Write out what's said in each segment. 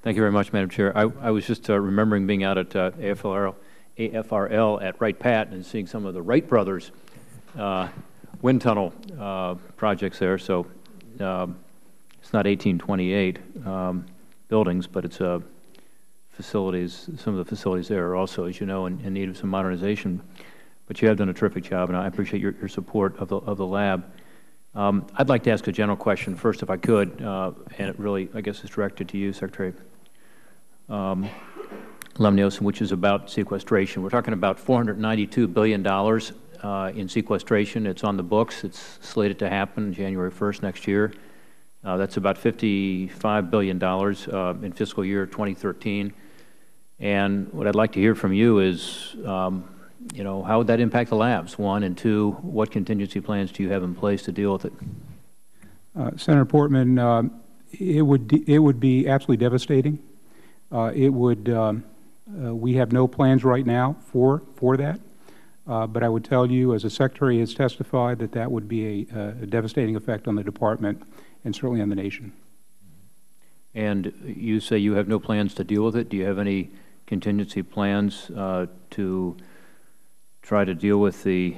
Thank you very much, Madam Chair. I was just remembering being out at AFRL at Wright Pat and seeing some of the Wright brothers wind tunnel projects there. So it's not 1828 buildings, but it's facilities. Some of the facilities there are also, as you know, in need of some modernization. But you have done a terrific job, and I appreciate your support of the lab. I'd like to ask a general question first, if I could, and it really, I guess, is directed to you, Secretary Lemniosen, which is about sequestration. We're talking about $492 billion in sequestration. It's on the books. It's slated to happen January 1st next year. That's about $55 billion in fiscal year 2013. And what I'd like to hear from you is, you know, how would that impact the labs, one, and two, what contingency plans do you have in place to deal with it? Senator Portman, it would be absolutely devastating. We have no plans right now for that, but I would tell you, as the Secretary has testified, that would be a devastating effect on the Department and certainly on the nation. And you say you have no plans to deal with it. Do you have any contingency plans to try to deal with the,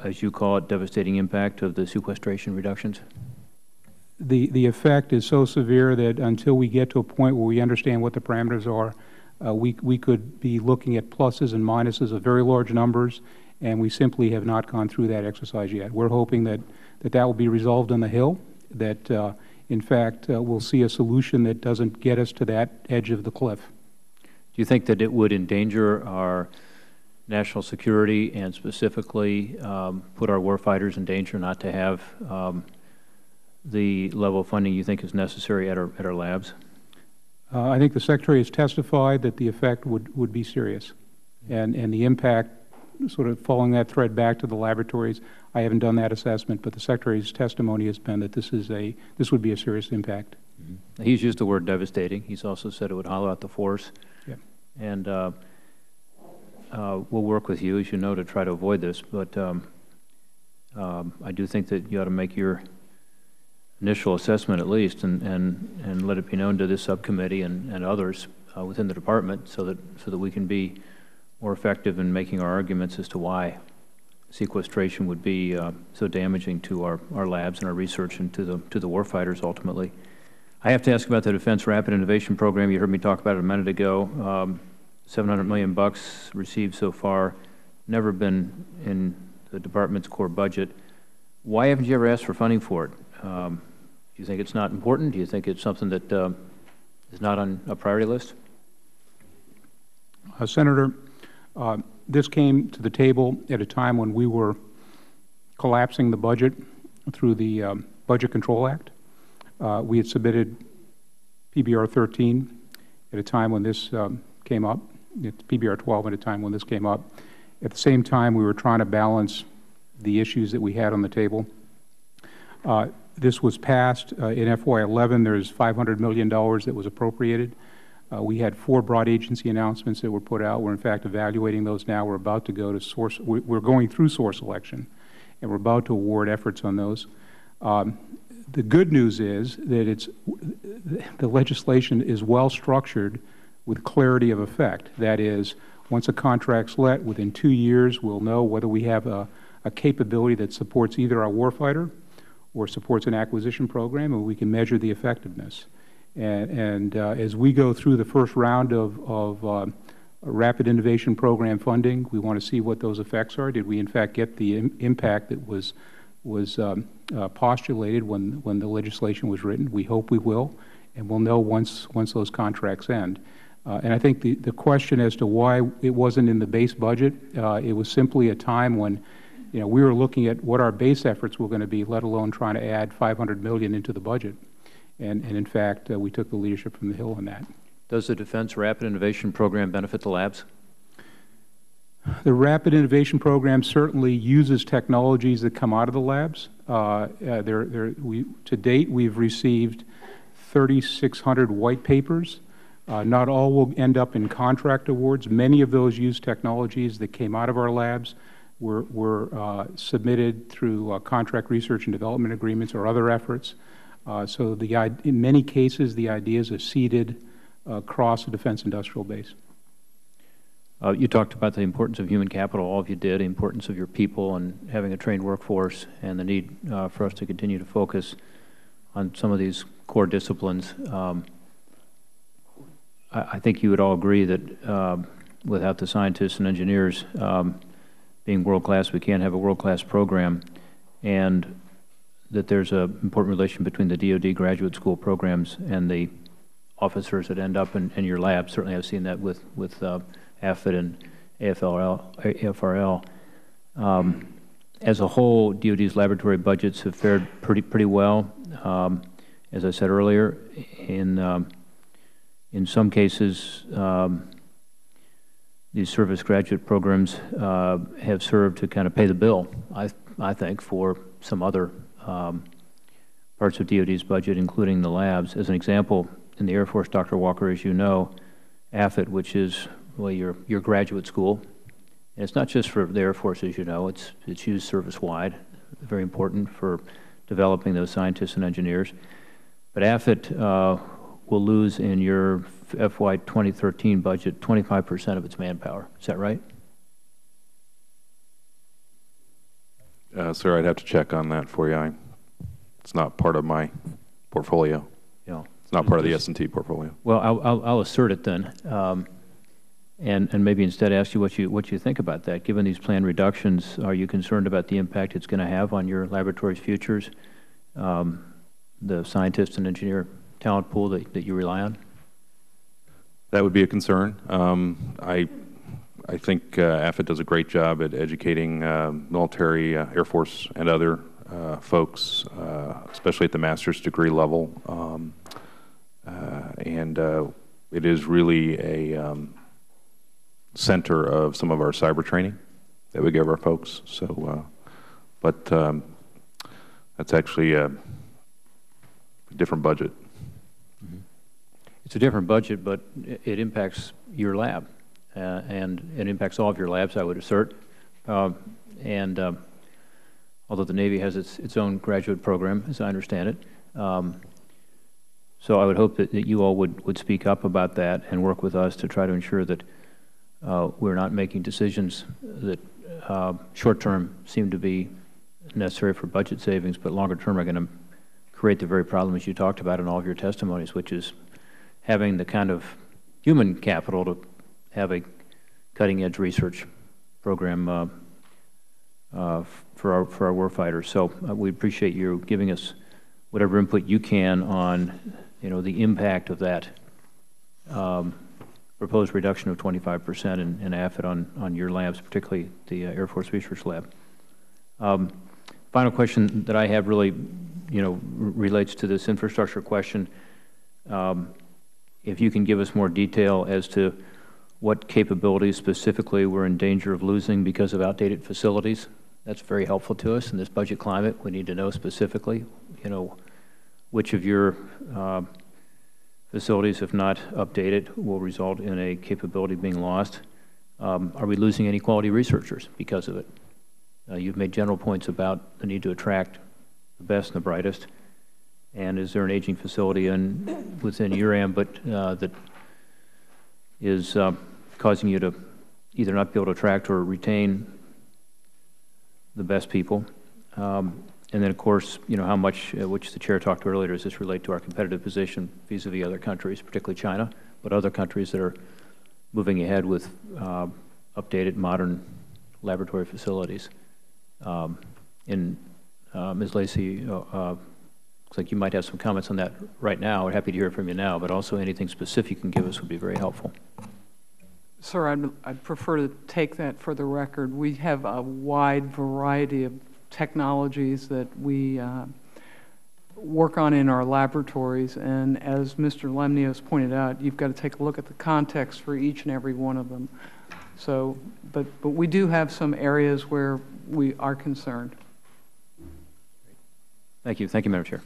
as you call it, devastating impact of the sequestration reductions? The effect is so severe that until we get to a point where we understand what the parameters are, we could be looking at pluses and minuses of very large numbers, and we simply have not gone through that exercise yet. We're hoping that will be resolved on the Hill, that in fact we'll see a solution that doesn't get us to that edge of the cliff. Do you think that it would endanger our national security and specifically put our warfighters in danger not to have the level of funding you think is necessary at our labs? I think the Secretary has testified that the effect would be serious, and the impact, sort of following that thread back to the laboratories, I haven't done that assessment, but the Secretary's testimony has been that this would be a serious impact. Mm-hmm. He's used the word devastating. He's also said it would hollow out the force. Yeah. And we'll work with you, as you know, to try to avoid this, but I do think that you ought to make your initial assessment at least and let it be known to this subcommittee and others within the Department so that we can be more effective in making our arguments as to why sequestration would be so damaging to our labs and our research and to the warfighters ultimately. I have to ask about the Defense Rapid Innovation Program. You heard me talk about it a minute ago. $700 million received so far, never been in the Department's core budget. Why haven't you ever asked for funding for it? Do you think it's not important? Do you think it's something that is not on a priority list? Senator, this came to the table at a time when we were collapsing the budget through the Budget Control Act. We had submitted PBR 13 at a time when this came up. It's PBR 12 at a time when this came up. At the same time, we were trying to balance the issues that we had on the table. This was passed in FY11. There's $500 million that was appropriated. We had 4 broad agency announcements that were put out. We're in fact evaluating those now. We're about to go to source. We're going through source selection, and we're about to award efforts on those. The good news is that the legislation is well structured with clarity of effect. That is, once a contract's let, within 2 years, we'll know whether we have a capability that supports either our warfighter or supports an acquisition program, and we can measure the effectiveness. And as we go through the first round of Rapid Innovation Program funding, we want to see what those effects are. Did we, in fact, get the impact that was postulated when the legislation was written? We hope we will, and we'll know once those contracts end. And I think the question as to why it wasn't in the base budget, it was simply a time when we were looking at what our base efforts were going to be, let alone trying to add $500 million into the budget. And in fact, we took the leadership from the Hill on that. Does the Defense Rapid Innovation Program benefit the labs? The Rapid Innovation Program certainly uses technologies that come out of the labs. To date, we've received 3,600 white papers. Not all will end up in contract awards. Many of those use technologies that came out of our labs, were submitted through contract research and development agreements or other efforts. So in many cases, the ideas are seeded across the defense industrial base. You talked about the importance of human capital, all of you did, the importance of your people and having a trained workforce, and the need for us to continue to focus on some of these core disciplines. I think you would all agree that without the scientists and engineers being world-class, we can't have a world-class program, and that there's an important relation between the DoD graduate school programs and the officers that end up in your lab. Certainly I've seen that with AFIT and AFRL. As a whole, DoD's laboratory budgets have fared pretty well. As I said earlier, in some cases, these service graduate programs have served to kind of pay the bill, I think, for some other parts of DoD's budget, including the labs. As an example, in the Air Force, Dr. Walker, as you know, AFIT, which is well, your graduate school, and it's not just for the Air Force, as you know, it's used service-wide, very important for developing those scientists and engineers. But AFIT will lose in your FY 2013 budget 25% of its manpower. Is that right? Sir, I'd have to check on that for you. It's not part of my portfolio. Yeah. It's not part of the S&T portfolio. Well, I'll assert it then, and maybe instead ask you what you think about that. Given these planned reductions, are you concerned about the impact it's going to have on your laboratory's futures, the scientist and engineer talent pool that you rely on? That would be a concern. I think AFIT does a great job at educating military, Air Force, and other folks, especially at the master's degree level. And it is really a center of some of our cyber training that we give our folks. So, but that's actually a different budget. Mm-hmm. It's a different budget, but it impacts your lab, and it impacts all of your labs, I would assert. Although the Navy has its own graduate program, as I understand it. So I would hope that you all would speak up about that and work with us to try to ensure that we're not making decisions that short-term seem to be necessary for budget savings, but longer-term are going to create the very problems you talked about in all of your testimonies, which is having the kind of human capital to have a cutting-edge research program for our warfighters. So we appreciate you giving us whatever input you can on, the impact of that proposed reduction of 25% in AFIT on your labs, particularly the Air Force Research Lab. Final question that I have really, relates to this infrastructure question. If you can give us more detail as to what capabilities specifically we're in danger of losing because of outdated facilities, that's very helpful to us in this budget climate. We need to know specifically, which of your facilities, if not updated, will result in a capability being lost. Are we losing any quality researchers because of it? You've made general points about the need to attract the best and the brightest. And is there an aging facility within your ambit that is causing you to either not be able to attract or retain the best people? And then, of course, how much, which the chair talked earlier, does this relate to our competitive position vis-a-vis other countries, particularly China, but other countries that are moving ahead with updated, modern laboratory facilities? Ms. Lacey, looks like you might have some comments on that right now. We're happy to hear from you now, but also anything specific you can give us would be very helpful. Sir, I'd prefer to take that for the record. We have a wide variety of technologies that we work on in our laboratories, and as Mr. Lemnios pointed out, you've got to take a look at the context for each and every one of them. So, but we do have some areas where we are concerned. Thank you. Thank you, Madam Chair.